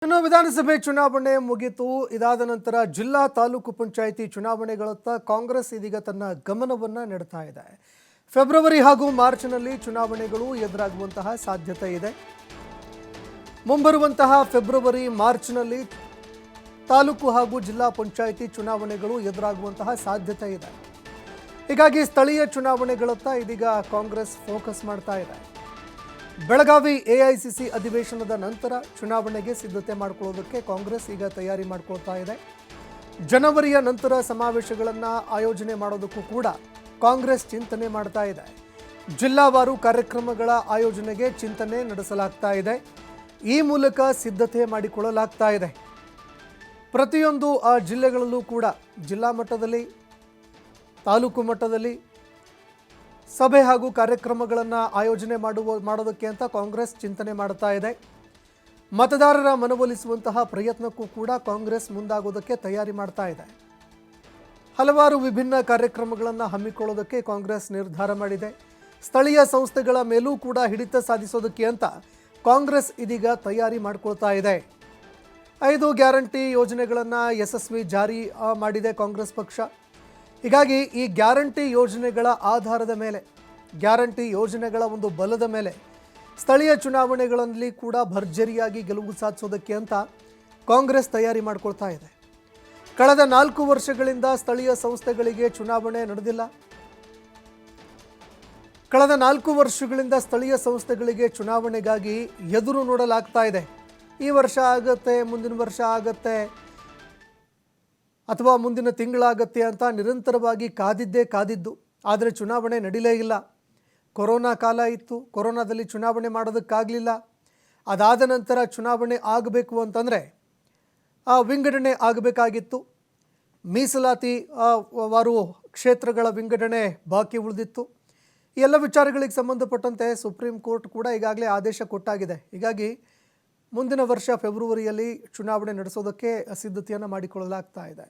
ಇನ್ನು ವಿಧಾನಸಭೆ ಚುನಾವಣೆ ಮುಗಿತು. ಇದಾದ ನಂತರ ಜಿಲ್ಲಾ ತಾಲೂಕು ಪಂಚಾಯಿತಿ ಚುನಾವಣೆಗಳತ್ತ ಕಾಂಗ್ರೆಸ್ ಇದೀಗ ತನ್ನ ಗಮನವನ್ನು ನೆಡ್ತಾ ಇದೆ. ಫೆಬ್ರವರಿ ಹಾಗೂ ಮಾರ್ಚ್ನಲ್ಲಿ ಚುನಾವಣೆಗಳು ಎದುರಾಗುವಂತಹ ಸಾಧ್ಯತೆ ಇದೆ. ಮುಂಬರುವಂತಹ ಫೆಬ್ರವರಿ ಮಾರ್ಚ್ನಲ್ಲಿ ತಾಲೂಕು ಹಾಗೂ ಜಿಲ್ಲಾ ಪಂಚಾಯಿತಿ ಚುನಾವಣೆಗಳು ಎದುರಾಗುವಂತಹ ಸಾಧ್ಯತೆ ಇದೆ. ಹೀಗಾಗಿ ಸ್ಥಳೀಯ ಚುನಾವಣೆಗಳತ್ತ ಇದೀಗ ಕಾಂಗ್ರೆಸ್ ಫೋಕಸ್ ಮಾಡ್ತಾ ಇದೆ. ಬೆಳಗಾವಿ ಎಐಸಿಸಿ ಅಧಿವೇಶನದ ನಂತರ ಚುನಾವಣೆಗೆ ಸಿದ್ಧತೆ ಮಾಡಿಕೊಳ್ಳೋದಕ್ಕೆ ಕಾಂಗ್ರೆಸ್ ಈಗ ತಯಾರಿ ಮಾಡಿಕೊಳ್ತಾ ಇದೆ. ಜನವರಿಯ ನಂತರ ಸಮಾವೇಶಗಳನ್ನು ಆಯೋಜನೆ ಮಾಡೋದಕ್ಕೂ ಕೂಡ ಕಾಂಗ್ರೆಸ್ ಚಿಂತನೆ ಮಾಡ್ತಾ ಇದೆ. ಜಿಲ್ಲಾವಾರು ಕಾರ್ಯಕ್ರಮಗಳ ಆಯೋಜನೆಗೆ ಚಿಂತನೆ ನಡೆಸಲಾಗ್ತಾ ಇದೆ. ಈ ಮೂಲಕ ಸಿದ್ಧತೆ ಮಾಡಿಕೊಳ್ಳಲಾಗ್ತಾ ಇದೆ. ಪ್ರತಿಯೊಂದು ಜಿಲ್ಲೆಗಳಲ್ಲೂ ಕೂಡ ಜಿಲ್ಲಾ ಮಟ್ಟದಲ್ಲಿ, ತಾಲೂಕು ಮಟ್ಟದಲ್ಲಿ ಸಭೆ ಹಾಗೂ ಕಾರ್ಯಕ್ರಮಗಳನ್ನು ಆಯೋಜನೆ ಮಾಡೋದಕ್ಕೆ ಅಂತ ಕಾಂಗ್ರೆಸ್ ಚಿಂತನೆ ಮಾಡ್ತಾ ಇದೆ. ಮತದಾರರ ಮನವೊಲಿಸುವಂತಹ ಪ್ರಯತ್ನಕ್ಕೂ ಕೂಡ ಕಾಂಗ್ರೆಸ್ ಮುಂದಾಗೋದಕ್ಕೆ ತಯಾರಿ ಮಾಡ್ತಾ ಇದೆ. ಹಲವಾರು ವಿಭಿನ್ನ ಕಾರ್ಯಕ್ರಮಗಳನ್ನು ಹಮ್ಮಿಕೊಳ್ಳೋದಕ್ಕೆ ಕಾಂಗ್ರೆಸ್ ನಿರ್ಧಾರ ಮಾಡಿದೆ. ಸ್ಥಳೀಯ ಸಂಸ್ಥೆಗಳ ಮೇಲೂ ಕೂಡ ಹಿಡಿತ ಸಾಧಿಸೋದಕ್ಕೆ ಅಂತ ಕಾಂಗ್ರೆಸ್ ಇದೀಗ ತಯಾರಿ ಮಾಡಿಕೊಳ್ತಾ ಇದೆ. 5 ಗ್ಯಾರಂಟಿ ಯೋಜನೆಗಳನ್ನು ಯಶಸ್ವಿ ಜಾರಿ ಮಾಡಿದೆ ಕಾಂಗ್ರೆಸ್ ಪಕ್ಷ. ಹೀಗಾಗಿ ಈ ಗ್ಯಾರಂಟಿ ಯೋಜನೆಗಳ ಆಧಾರದ ಮೇಲೆ, ಗ್ಯಾರಂಟಿ ಯೋಜನೆಗಳ ಒಂದು ಬಲದ ಮೇಲೆ ಸ್ಥಳೀಯ ಚುನಾವಣೆಗಳಲ್ಲಿ ಕೂಡ ಭರ್ಜರಿಯಾಗಿ ಗೆಲುವು ಸಾಧಿಸೋದಕ್ಕೆ ಅಂತ ಕಾಂಗ್ರೆಸ್ ತಯಾರಿ ಮಾಡಿಕೊಳ್ತಾ ಇದೆ. ಕಳೆದ 4 ವರ್ಷಗಳಿಂದ ಸ್ಥಳೀಯ ಸಂಸ್ಥೆಗಳಿಗೆ ಚುನಾವಣೆ ನಡೆದಿಲ್ಲ. ಕಳೆದ 4 ವರ್ಷಗಳಿಂದ ಸ್ಥಳೀಯ ಸಂಸ್ಥೆಗಳಿಗೆ ಚುನಾವಣೆಗಾಗಿ ಎದುರು ನೋಡಲಾಗ್ತಾ ಇದೆ. ಈ ವರ್ಷ ಆಗುತ್ತೆ, ಮುಂದಿನ ವರ್ಷ ಆಗುತ್ತೆ, ಅಥವಾ ಮುಂದಿನ ತಿಂಗಳಾಗತ್ತೆ ಅಂತ ನಿರಂತರವಾಗಿ ಕಾದಿದ್ದು. ಆದರೆ ಚುನಾವಣೆ ನಡೀಲೇ ಇಲ್ಲ. ಕೊರೋನಾ ಕಾಲ ಇತ್ತು, ಕೊರೋನಾದಲ್ಲಿ ಚುನಾವಣೆ ಮಾಡೋದಕ್ಕಾಗಲಿಲ್ಲ. ಅದಾದ ನಂತರ ಚುನಾವಣೆ ಆಗಬೇಕು ಅಂತಂದರೆ ವಿಂಗಡಣೆ ಆಗಬೇಕಾಗಿತ್ತು. ಮೀಸಲಾತಿ ವಾರು ಕ್ಷೇತ್ರಗಳ ವಿಂಗಡಣೆ ಬಾಕಿ ಉಳಿದಿತ್ತು. ಈ ಎಲ್ಲ ವಿಚಾರಗಳಿಗೆ ಸಂಬಂಧಪಟ್ಟಂತೆ ಸುಪ್ರೀಂ ಕೋರ್ಟ್ ಕೂಡ ಈಗಾಗಲೇ ಆದೇಶ ಕೊಟ್ಟಾಗಿದೆ. ಹೀಗಾಗಿ ಮುಂದಿನ ವರ್ಷ ಫೆಬ್ರವರಿಯಲ್ಲಿ ಚುನಾವಣೆ ನಡೆಸೋದಕ್ಕೆ ಸಿದ್ಧತೆಯನ್ನು ಮಾಡಿಕೊಳ್ಳಲಾಗ್ತಾ ಇದೆ.